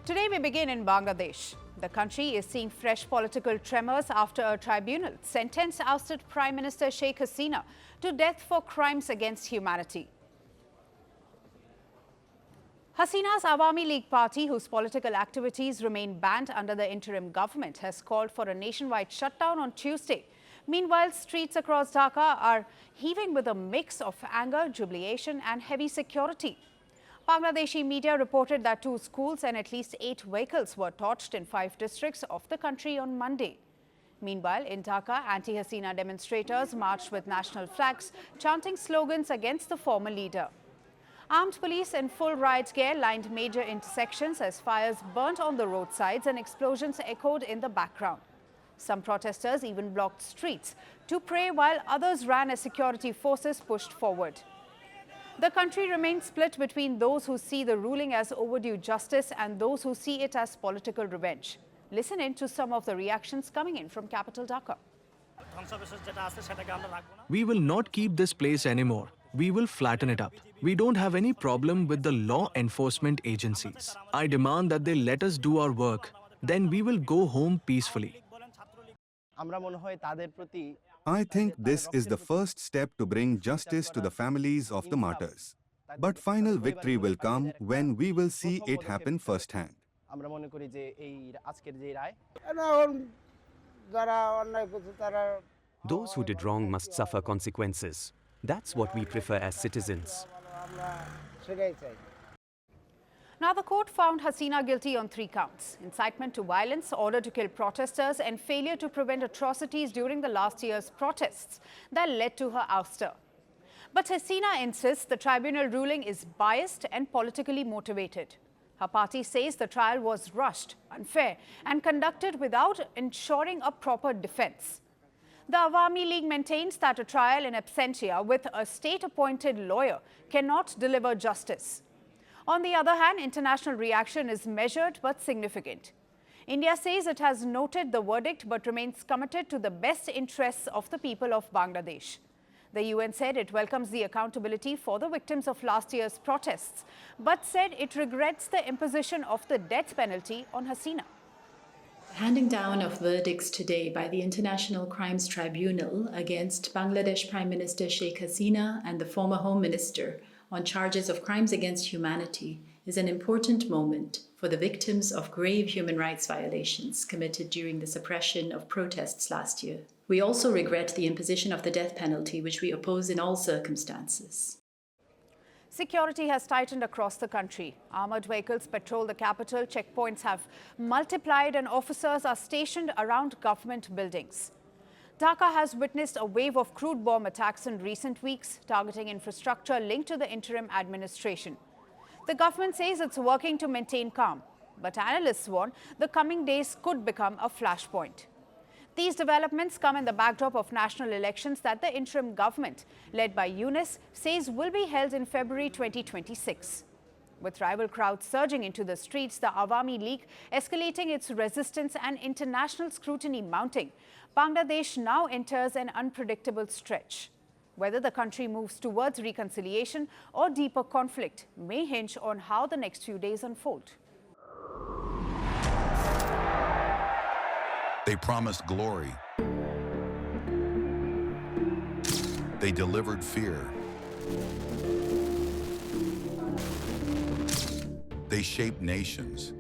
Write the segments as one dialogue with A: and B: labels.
A: Today we begin in Bangladesh. The country is seeing fresh political tremors after a tribunal sentenced ousted Prime Minister Sheikh Hasina to death for crimes against humanity. Hasina's Awami League party, whose political activities remain banned under the interim government, has called for a nationwide shutdown on Tuesday. Meanwhile, streets across Dhaka are heaving with a mix of anger, jubilation and heavy security. Bangladeshi media reported that 2 schools and at least 8 vehicles were torched in 5 districts of the country on Monday. Meanwhile, in Dhaka, anti-Hasina demonstrators marched with national flags, chanting slogans against the former leader. Armed police in full riot gear lined major intersections as fires burnt on the roadsides and explosions echoed in the background. Some protesters even blocked streets to pray while others ran as security forces pushed forward. The country remains split between those who see the ruling as overdue justice and those who see it as political revenge. Listen in to some of the reactions coming in from capital Dhaka.
B: We will not keep this place anymore. We will flatten it up. We don't have any problem with the law enforcement agencies. I demand that they let us do our work. Then we will go home peacefully.
C: I think this is the first step to bring justice to the families of the martyrs. But final victory will come when we will see it happen firsthand.
D: Those who did wrong must suffer consequences. That's what we prefer as citizens.
A: Now, the court found Hasina guilty on 3 counts: incitement to violence, order to kill protesters, and failure to prevent atrocities during the last year's protests that led to her ouster. But Hasina insists the tribunal ruling is biased and politically motivated. Her party says the trial was rushed, unfair, and conducted without ensuring a proper defense. The Awami League maintains that a trial in absentia with a state-appointed lawyer cannot deliver justice. On the other hand, international reaction is measured but significant. India says it has noted the verdict but remains committed to the best interests of the people of Bangladesh. The UN said it welcomes the accountability for the victims of last year's protests, but said it regrets the imposition of the death penalty on Hasina.
E: Handing down of verdicts today by the International Crimes Tribunal against Bangladesh Prime Minister Sheikh Hasina and the former Home Minister on charges of crimes against humanity is an important moment for the victims of grave human rights violations committed during the suppression of protests last year. We also regret the imposition of the death penalty, which we oppose in all circumstances.
A: Security has tightened across the country. Armored vehicles patrol the capital, checkpoints have multiplied, and officers are stationed around government buildings. Dhaka has witnessed a wave of crude bomb attacks in recent weeks, targeting infrastructure linked to the interim administration. The government says it's working to maintain calm, but analysts warn the coming days could become a flashpoint. These developments come in the backdrop of national elections that the interim government, led by UNIS, says will be held in February 2026. With rival crowds surging into the streets, the Awami League escalating its resistance and international scrutiny mounting, Bangladesh now enters an unpredictable stretch. Whether the country moves towards reconciliation or deeper conflict may hinge on how the next few days unfold.
F: They promised glory. They delivered fear. They shaped nations.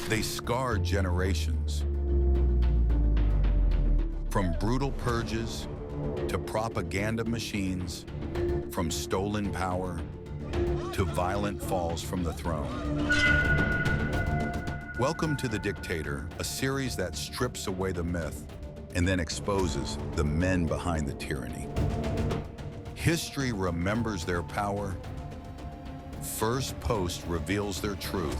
F: They scarred generations. From brutal purges to propaganda machines, from stolen power to violent falls from the throne. Welcome to The Dictator, a series that strips away the myth and then exposes the men behind the tyranny. History remembers their power. Firstpost reveals their truth.